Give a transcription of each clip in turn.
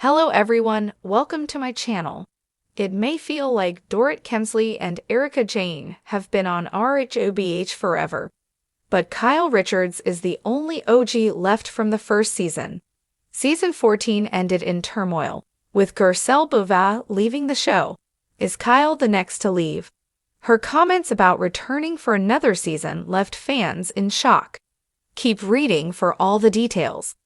Hello everyone, welcome to my channel. It may feel like Dorit Kemsley and Erika Jayne have been on RHOBH forever, but Kyle Richards is the only OG left from the first season. Season 14 ended in turmoil, with RHOBH leaving the show. Is Kyle the next to leave? Her comments about returning for another season left fans in shock. Keep reading for all the details.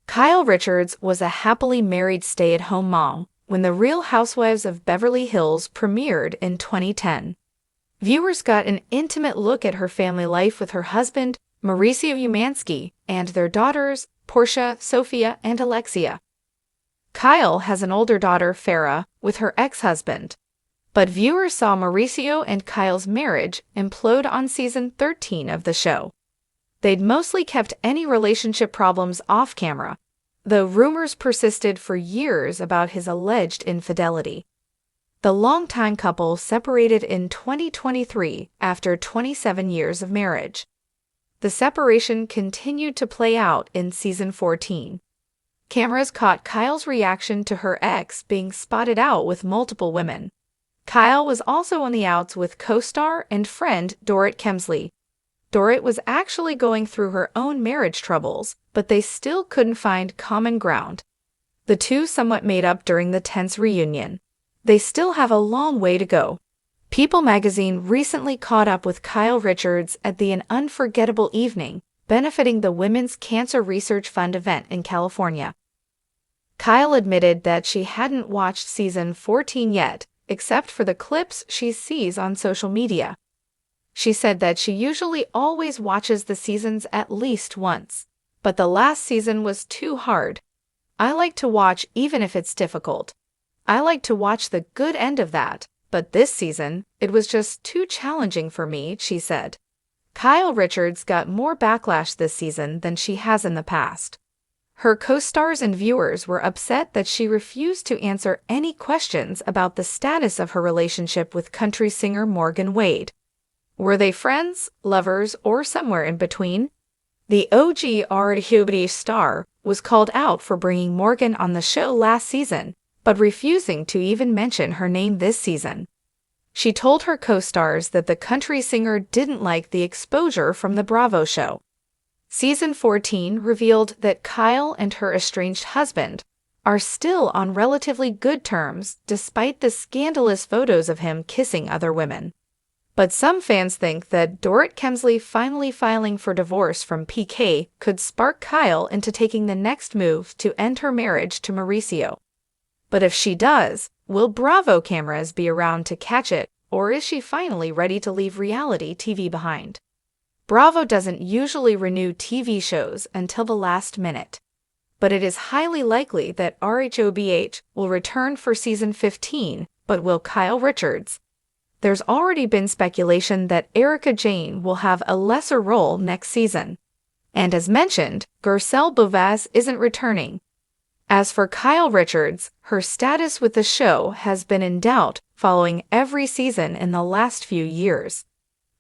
Kyle Richards was a happily married stay-at-home mom when The Real Housewives of Beverly Hills premiered in 2010. Viewers got an intimate look at her family life with her husband, Mauricio Umansky, and their daughters, Portia, Sophia, and Alexia. Kyle has an older daughter, Farrah, with her ex-husband, but viewers saw Mauricio and Kyle's marriage implode on season 13 of the show. They'd mostly kept any relationship problems off camera, though rumors persisted for years about his alleged infidelity. The longtime couple separated in 2023 after 27 years of marriage. The separation continued to play out in season 14. Cameras caught Kyle's reaction to her ex being spotted out with multiple women. Kyle was also on the outs with co-star and friend Dorit Kemsley. Dorit was actually going through her own marriage troubles, but they still couldn't find common ground. The two somewhat made up during the tense reunion. They still have a long way to go. People magazine recently caught up with Kyle Richards at the An Unforgettable Evening, benefiting the Women's Cancer Research Fund event in California. Kyle admitted that she hadn't watched season 14 yet, except for the clips she sees on social media. She said that she usually always watches the seasons at least once, but the last season was too hard. I like to watch even if it's difficult. I like to watch the good end of that, but this season, it was just too challenging for me, she said. Kyle Richards got more backlash this season than she has in the past. Her co-stars and viewers were upset that she refused to answer any questions about the status of her relationship with country singer Morgan Wade. Were they friends, lovers, or somewhere in between? The OG RHOBH star was called out for bringing Morgan on the show last season, but refusing to even mention her name this season. She told her co-stars that the country singer didn't like the exposure from the Bravo show. Season 14 revealed that Kyle and her estranged husband are still on relatively good terms despite the scandalous photos of him kissing other women. But some fans think that Dorit Kemsley finally filing for divorce from PK could spark Kyle into taking the next move to end her marriage to Mauricio. But if she does, will Bravo cameras be around to catch it, or is she finally ready to leave reality TV behind? Bravo doesn't usually renew TV shows until the last minute, but it is highly likely that RHOBH will return for season 15, but will Kyle Richards? There's already been speculation that Erika Jayne will have a lesser role next season. And as mentioned, RHOBH isn't returning. As for Kyle Richards, her status with the show has been in doubt following every season in the last few years.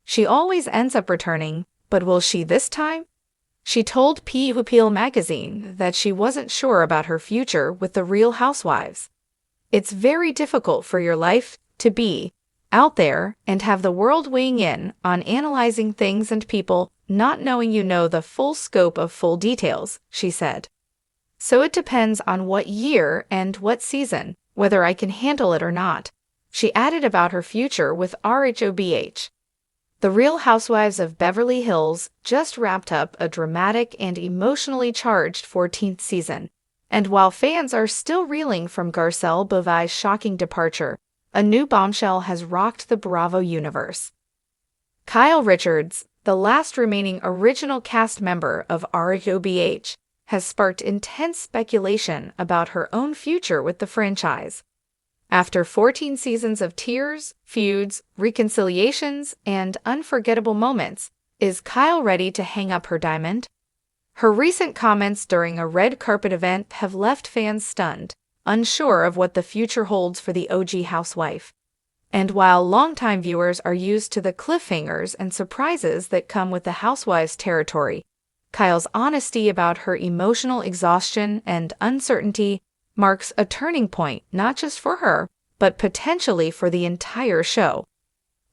She always ends up returning, but will she this time? She told People magazine that she wasn't sure about her future with The Real Housewives. It's very difficult for your life to be out there and have the world weighing in on analyzing things and people, not knowing you know the full scope of full details, she said. So it depends on what year and what season, whether I can handle it or not. She added about her future with RHOBH. The Real Housewives of Beverly Hills just wrapped up a dramatic and emotionally charged 14th season. And while fans are still reeling from RHOBH's shocking departure, a new bombshell has rocked the Bravo universe. Kyle Richards, the last remaining original cast member of RHOBH, has sparked intense speculation about her own future with the franchise. After 14 seasons of tears, feuds, reconciliations, and unforgettable moments, is Kyle ready to hang up her diamond? Her recent comments during a red carpet event have left fans stunned, unsure of what the future holds for the OG housewife. And while longtime viewers are used to the cliffhangers and surprises that come with the Housewives territory, Kyle's honesty about her emotional exhaustion and uncertainty marks a turning point not just for her, but potentially for the entire show.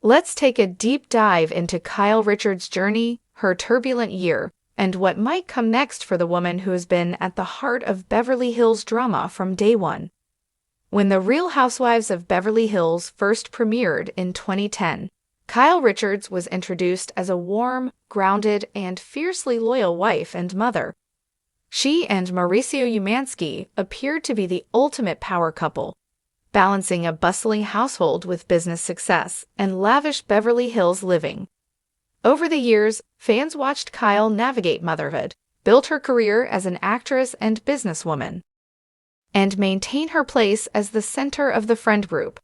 Let's take a deep dive into Kyle Richards' journey, her turbulent year, and what might come next for the woman who has been at the heart of Beverly Hills drama from day one. When The Real Housewives of Beverly Hills first premiered in 2010, Kyle Richards was introduced as a warm, grounded, and fiercely loyal wife and mother. She and Mauricio Umansky appeared to be the ultimate power couple, balancing a bustling household with business success and lavish Beverly Hills living. Over the years, fans watched Kyle navigate motherhood, build her career as an actress and businesswoman, and maintain her place as the center of the friend group.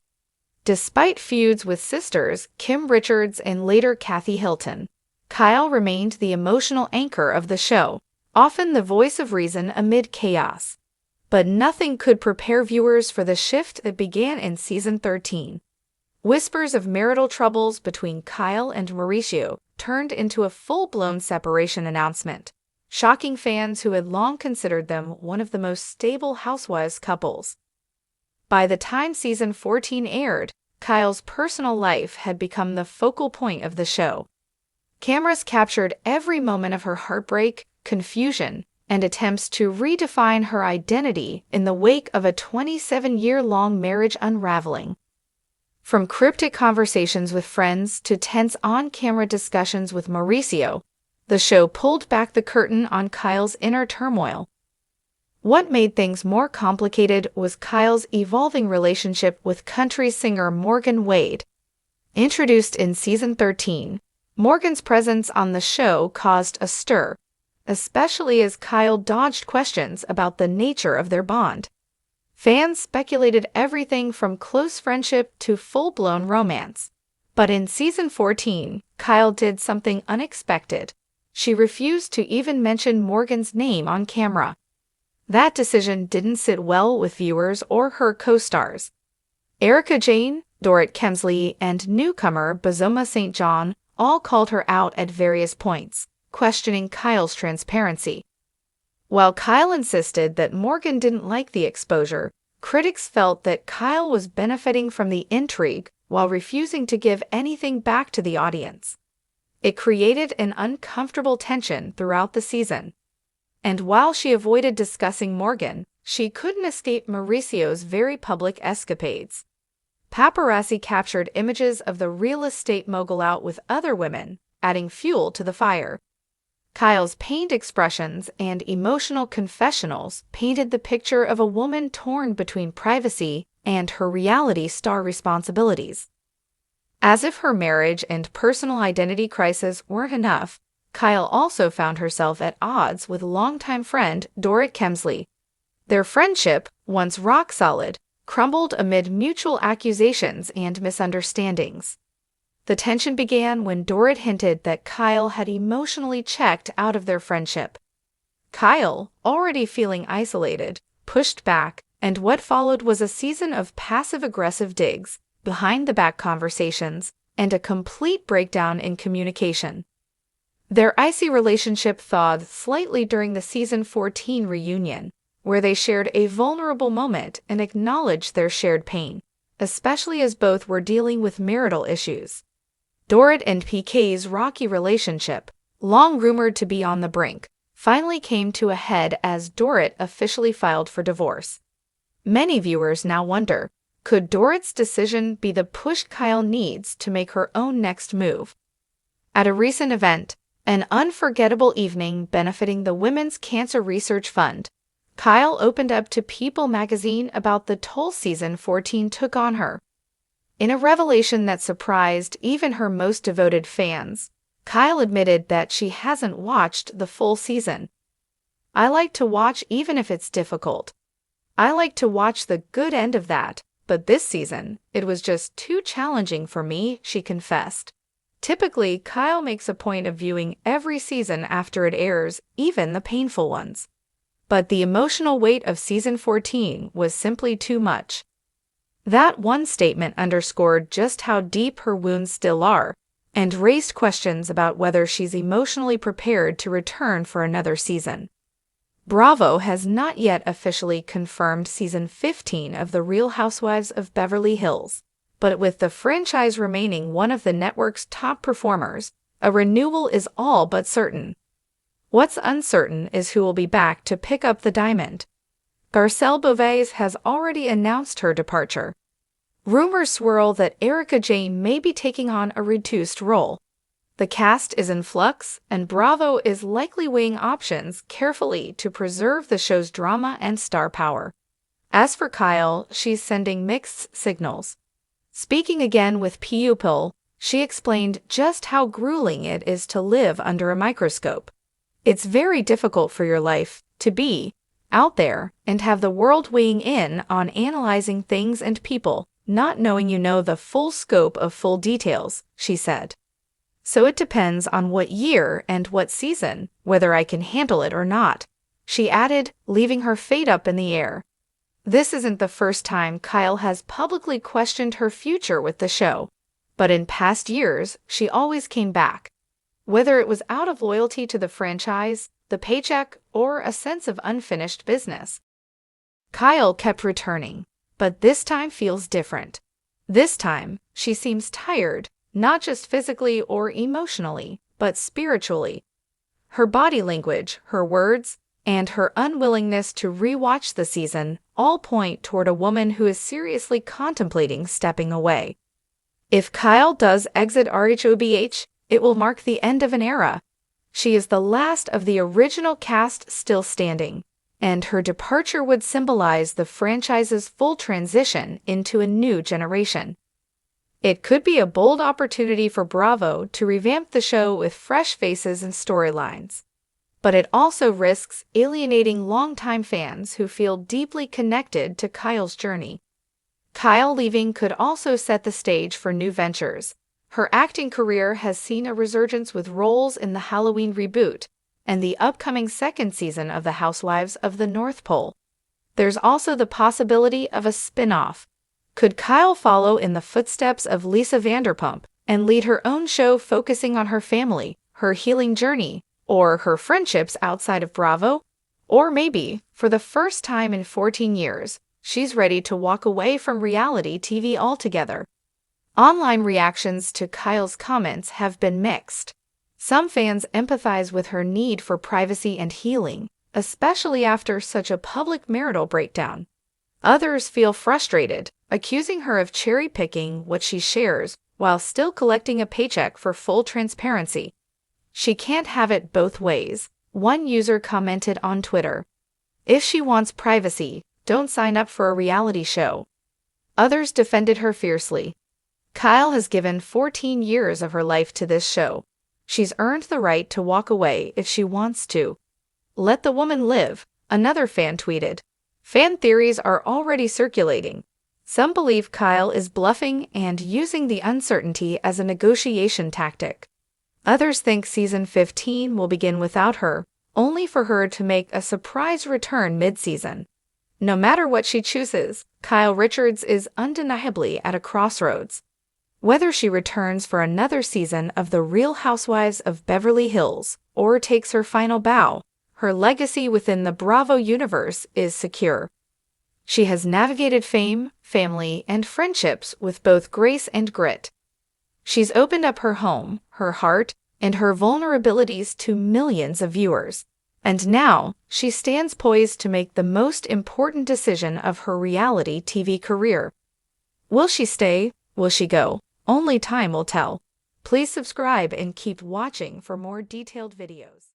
Despite feuds with sisters Kim Richards and later Kathy Hilton, Kyle remained the emotional anchor of the show, often the voice of reason amid chaos. But nothing could prepare viewers for the shift that began in season 13. Whispers of marital troubles between Kyle and Mauricio turned into a full-blown separation announcement, shocking fans who had long considered them one of the most stable housewives couples. By the time season 14 aired, Kyle's personal life had become the focal point of the show. Cameras captured every moment of her heartbreak, confusion, and attempts to redefine her identity in the wake of a 27-year-long marriage unraveling. From cryptic conversations with friends to tense on-camera discussions with Mauricio, the show pulled back the curtain on Kyle's inner turmoil. What made things more complicated was Kyle's evolving relationship with country singer Morgan Wade. Introduced in season 13, Morgan's presence on the show caused a stir, especially as Kyle dodged questions about the nature of their bond. Fans speculated everything from close friendship to full-blown romance. But in season 14, Kyle did something unexpected. She refused to even mention Morgan's name on camera. That decision didn't sit well with viewers or her co-stars. Erika Jayne, Dorit Kemsley, and newcomer Bozoma St. John all called her out at various points, questioning Kyle's transparency. While Kyle insisted that Morgan didn't like the exposure, critics felt that Kyle was benefiting from the intrigue while refusing to give anything back to the audience. It created an uncomfortable tension throughout the season. And while she avoided discussing Morgan, she couldn't escape Mauricio's very public escapades. Paparazzi captured images of the real estate mogul out with other women, adding fuel to the fire. Kyle's pained expressions and emotional confessionals painted the picture of a woman torn between privacy and her reality star responsibilities. As if her marriage and personal identity crisis weren't enough, Kyle also found herself at odds with longtime friend Dorit Kemsley. Their friendship, once rock solid, crumbled amid mutual accusations and misunderstandings. The tension began when Dorit hinted that Kyle had emotionally checked out of their friendship. Kyle, already feeling isolated, pushed back, and what followed was a season of passive-aggressive digs, behind-the-back conversations, and a complete breakdown in communication. Their icy relationship thawed slightly during the season 14 reunion, where they shared a vulnerable moment and acknowledged their shared pain, especially as both were dealing with marital issues. Dorit and PK's rocky relationship, long rumored to be on the brink, finally came to a head as Dorit officially filed for divorce. Many viewers now wonder, could Dorit's decision be the push Kyle needs to make her own next move? At a recent event, an unforgettable evening benefiting the Women's Cancer Research Fund, Kyle opened up to People magazine about the toll season 14 took on her. In a revelation that surprised even her most devoted fans, Kyle admitted that she hasn't watched the full season. "I like to watch even if it's difficult. I like to watch the good end of that, but this season, it was just too challenging for me," she confessed. Typically, Kyle makes a point of viewing every season after it airs, even the painful ones. But the emotional weight of season 14 was simply too much. That one statement underscored just how deep her wounds still are, and raised questions about whether she's emotionally prepared to return for another season. Bravo has not yet officially confirmed season 15 of The Real Housewives of Beverly Hills, but with the franchise remaining one of the network's top performers, a renewal is all but certain. What's uncertain is who will be back to pick up the diamond. Garcelle Beauvais has already announced her departure. Rumors swirl that Erika Jayne may be taking on a reduced role. The cast is in flux, and Bravo is likely weighing options carefully to preserve the show's drama and star power. As for Kyle, she's sending mixed signals. Speaking again with People, she explained just how grueling it is to live under a microscope. It's very difficult for your life to be out there and have the world weighing in on analyzing things and people, not knowing you know the full scope of full details, she said. So it depends on what year and what season, whether I can handle it or not, she added, leaving her fate up in the air. This isn't the first time Kyle has publicly questioned her future with the show, but in past years, she always came back. Whether it was out of loyalty to the franchise, the paycheck, or a sense of unfinished business. Kyle kept returning, but this time feels different. This time, she seems tired, not just physically or emotionally, but spiritually. Her body language, her words, and her unwillingness to rewatch the season all point toward a woman who is seriously contemplating stepping away. If Kyle does exit RHOBH, it will mark the end of an era. She is the last of the original cast still standing, and her departure would symbolize the franchise's full transition into a new generation. It could be a bold opportunity for Bravo to revamp the show with fresh faces and storylines. But it also risks alienating longtime fans who feel deeply connected to Kyle's journey. Kyle leaving could also set the stage for new ventures. Her acting career has seen a resurgence with roles in the Halloween reboot and the upcoming second season of The Housewives of the North Pole. There's also the possibility of a spin-off. Could Kyle follow in the footsteps of Lisa Vanderpump and lead her own show focusing on her family, her healing journey, or her friendships outside of Bravo? Or maybe, for the first time in 14 years, she's ready to walk away from reality TV altogether. Online reactions to Kyle's comments have been mixed. Some fans empathize with her need for privacy and healing, especially after such a public marital breakdown. Others feel frustrated, accusing her of cherry-picking what she shares while still collecting a paycheck for full transparency. She can't have it both ways, one user commented on Twitter. If she wants privacy, don't sign up for a reality show. Others defended her fiercely. Kyle has given 14 years of her life to this show. She's earned the right to walk away if she wants to. Let the woman live, another fan tweeted. Fan theories are already circulating. Some believe Kyle is bluffing and using the uncertainty as a negotiation tactic. Others think season 15 will begin without her, only for her to make a surprise return mid-season. No matter what she chooses, Kyle Richards is undeniably at a crossroads. Whether she returns for another season of The Real Housewives of Beverly Hills or takes her final bow, her legacy within the Bravo universe is secure. She has navigated fame, family, and friendships with both grace and grit. She's opened up her home, her heart, and her vulnerabilities to millions of viewers. And now, she stands poised to make the most important decision of her reality TV career. Will she stay? Will she go? Only time will tell. Please subscribe and keep watching for more detailed videos.